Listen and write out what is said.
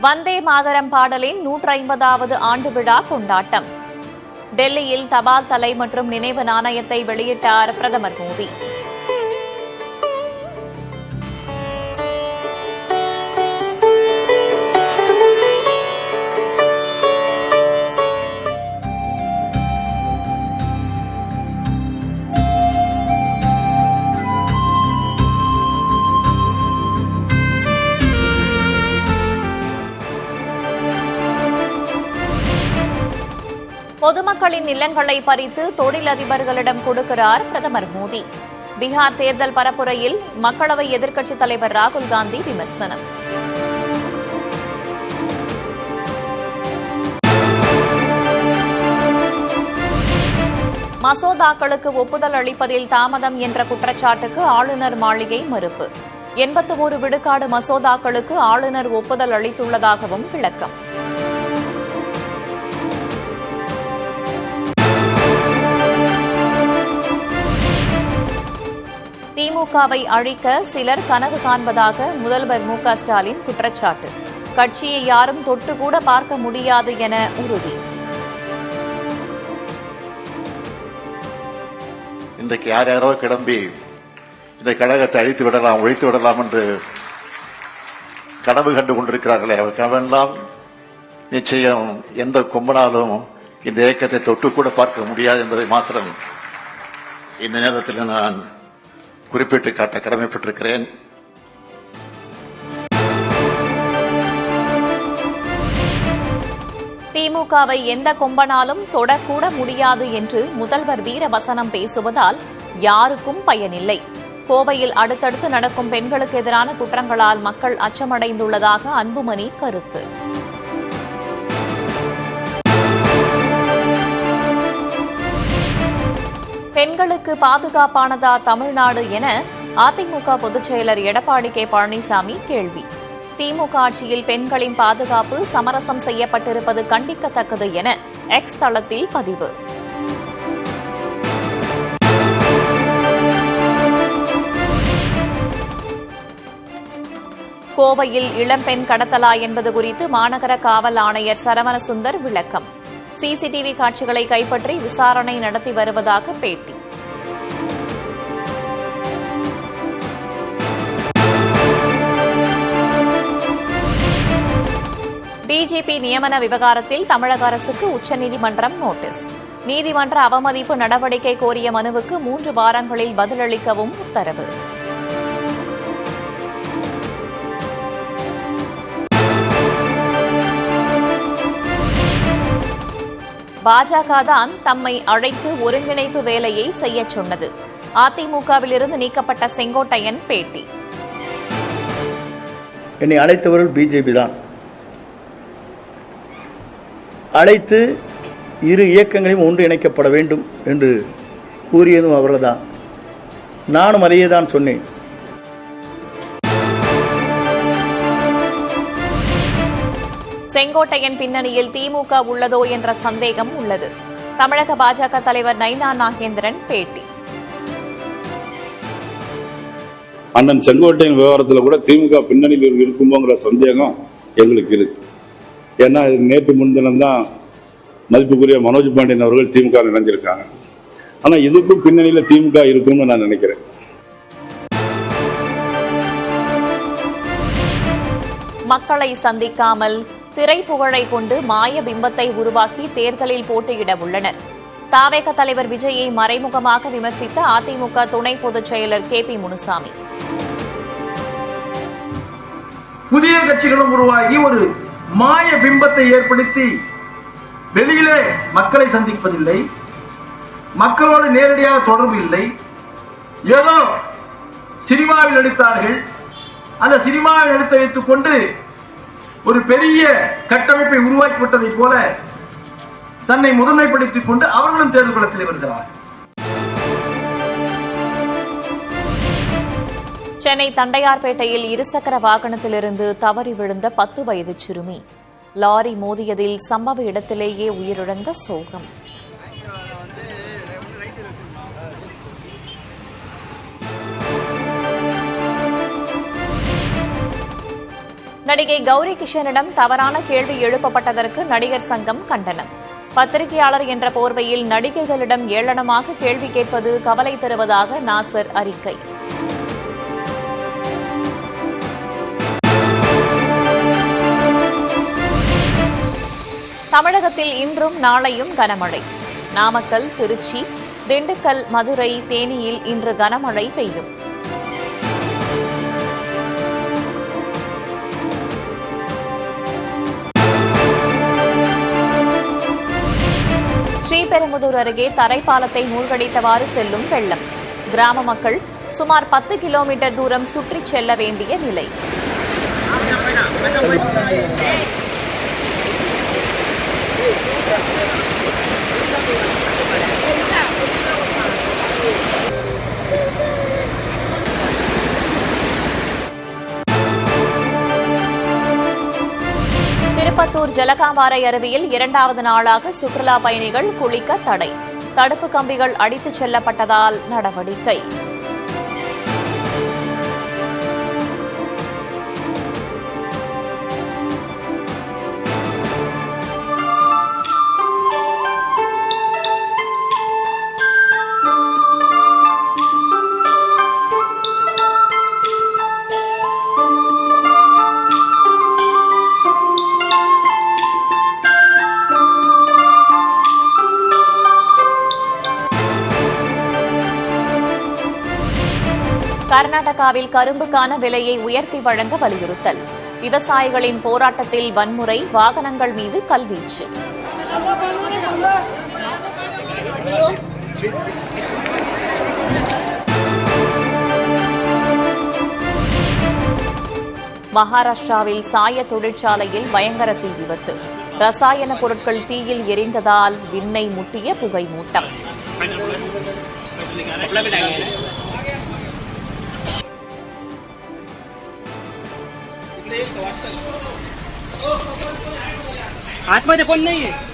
வந்தே மாதரம் பாடலின் 150வது ஆண்டு விழா கொண்டாட்டம். டெல்லியில் தபால் தலை மற்றும் நினைவு நாணயத்தை வெளியிட்டார் பிரதமர் மோடி. பொதுமக்களின் நிலங்களை பறித்து தொழிலதிபர்களிடம் கொடுக்கிறார் பிரதமர் மோடி. பீகார் தேர்தல் பரப்புரையில் மக்களவை எதிர்க்கட்சித் தலைவர் ராகுல் காந்தி விமர்சனம். மசோதாக்களுக்கு ஒப்புதல் அளிப்பதில் தாமதம் என்ற குற்றச்சாட்டுக்கு ஆளுநர் மாளிகை மறுப்பு. 81 விழுக்காடு மசோதாக்களுக்கு ஆளுநர் ஒப்புதல் அளித்துள்ளதாகவும் விளக்கம். திமுகவை அழிக்க சிலர் கனவு காண்பதாக முதல்வர் மு க ஸ்டாலின் குற்றச்சாட்டு. கட்சியை யாரும் தொட்டுக்கூட பார்க்க முடியாது என உறுதி. இன்றைக்கு யாரோ கிளம்பி இந்த கழகத்தை அழித்து விடலாம், ஒழித்து விடலாம் என்று கனவு கண்டு கொண்டிருக்கிறார்களே, அவர் கனவெல்லாம் நிச்சயம் எந்த கொம்பனாலும் இந்த இயக்கத்தை தொட்டுக்கூட பார்க்க முடியாது என்பதை மாத்திரம் இந்த நேரத்தில் நான் குறிப்பிட்டு காட்ட கடமைப்பட்டிருக்கிறேன். திமுகவை எந்த கொம்பனாலும் தொடக்கூட முடியாது என்று முதல்வர் வீரவசனம் பேசுவதால் யாருக்கும் பயனில்லை. கோவையில் அடுத்தடுத்து நடக்கும் பெண்களுக்கு எதிரான குற்றங்களால் மக்கள் அச்சமடைந்துள்ளதாக அன்புமணி கருத்து. பெண்களுக்கு பாதுகாப்பானதா தமிழ்நாடு என அதிமுக பொதுச் செயலர் எடப்பாடி கே பழனிசாமி கேள்வி. திமுக ஆட்சியில் பெண்களின் பாதுகாப்பு சமரசம் செய்யப்பட்டிருப்பது கண்டிக்கத்தக்கது என எக்ஸ் தளத்தில் பதிவு. கோவையில் இளம்பெண் கடத்தலா என்பது குறித்து மாநகர காவல் ஆணையர் சரவணசுந்தர் விளக்கம். சிசிடிவி காட்சிகளை கைப்பற்றி விசாரணை நடத்தி வருவதாக பேட்டி. டிஜிபி நியமன விவகாரத்தில் தமிழக அரசுக்கு உச்சநீதிமன்றம் நோட்டீஸ். நீதிமன்ற அவமதிப்பு நடவடிக்கை கோரிய மனுவுக்கு 3 வாரங்களில் பதிலளிக்கவும் உத்தரவு. பாஜக தான் தம்மை அழைத்து ஒருங்கிணைப்பு வேலையை செய்யச் சொன்னது. அதிமுகவிலிருந்து நீக்கப்பட்ட செங்கோட்டையன் பேட்டி. என்னை அழைத்தவர்கள் பிஜேபி தான். அழைத்து இரு இயக்கங்களையும் ஒன்றிணைக்கப்பட வேண்டும் என்று கூறியதும் அவர்கள்தான். நானும் அதையே தான் சொன்னேன். செங்கோட்டையன் பின்னணியில் திமுக உள்ளதோ என்ற சந்தேகம் உள்ளது. தமிழக பாஜக தலைவர் நைனா நாகேந்திரன் பேட்டி. அண்ணன் செங்கோட்டையன் விவகாரத்தில் கூட திமுக பின்னணியில் இருக்குமோங்கிற சந்தேகம் எங்களுக்கு இருக்கு. ஏன்னா நேற்று முன்தினம் தான் மதிப்புக்குரிய மனோஜ் பாண்டியன் அவர்கள் திமுக இணைஞ்சிருக்காங்க. ஆனா இதுக்கும் பின்னணியில் திமுக இருக்கும்னு நான் நினைக்கிறேன். மக்களை சந்திக்காமல் திரைப்புகழை கொண்டு மாய பிம்பத்தை உருவாக்கி தேர்தலில் போட்டியிட உள்ளனர். தாவேக தலைவர் விஜயை மறைமுகமாக விமர்சித்த அதிமுக துணை பொதுச் செயலர் கே.பி. முனுசாமி. புதிய கட்சிகளும் உருவாகி ஒரு மாய பிம்பத்தை ஏற்படுத்தி வெளியிலே மக்களை சந்திப்பதில்லை, மக்களோடு நேரடியாக தொடர்பு இல்லை, ஏதோ சினிமாவில் நடித்தார்கள், அந்த சினிமாவில் நடித்து வைத்துக் கொண்டு ஒரு பெரிய கட்டமைப்பை உருவாக்கி விட்டதைப் போல தன்னை முதன்மைப்படுத்திக் கொண்டு அவர்களும் தேர்தல் களத்தில் வருகிறார். சென்னை தண்டையார்பேட்டையில் இருசக்கர வாகனத்திலிருந்து தவறி விழுந்த 10 வயது சிறுமி. லாரி மோதியதில் சம்பவ இடத்திலேயே உயிரிழந்த சோகம். நடிகை கௌரி கிஷனிடம் தவறான கேள்வி எழுப்பப்பட்டதற்கு நடிகர் சங்கம் கண்டனம். பத்திரிகையாளர் என்ற போர்வையில் நடிகைகளிடம் ஏளனமாக கேள்வி கேட்பது கவலை தருவதாக நாசர் அறிக்கை. தமிழகத்தில் இன்றும் நாளையும் கனமழை. நாமக்கல், திருச்சி, திண்டுக்கல், மதுரை, தேனியில் இன்று கனமழை பெய்யும். ஸ்ரீபெரும்புதூர் அருகே தரைப்பாலத்தை மூழ்கடித்தவாறு செல்லும் வெள்ளம். கிராம மக்கள் சுமார் 10 கிலோமீட்டர் தூரம் சுற்றிச் செல்ல வேண்டிய நிலை. திருப்பத்தூர் ஜலகாம்பாறை அருவியில் 2வது நாளாக சுற்றுலா பயணிகள் குளிக்க தடை. தடுப்பு கம்பிகள் அடித்துச் செல்லப்பட்டதால் நடவடிக்கை. கர்நாடகாவில் கரும்புக்கான விலையை உயர்த்தி வழங்க வலியுறுத்தல். விவசாயிகளின் போராட்டத்தில் வன்முறை, வாகனங்கள் மீது கல்வீச்சு. மகாராஷ்டிராவில் சாய தொழிற்சாலையில் பயங்கர தீ விபத்து. ரசாயன பொருட்கள் தீயில் எரிந்ததால் விண்ணை முட்டிய புகை மூட்டம். आतमध्ये कोण नाहीये.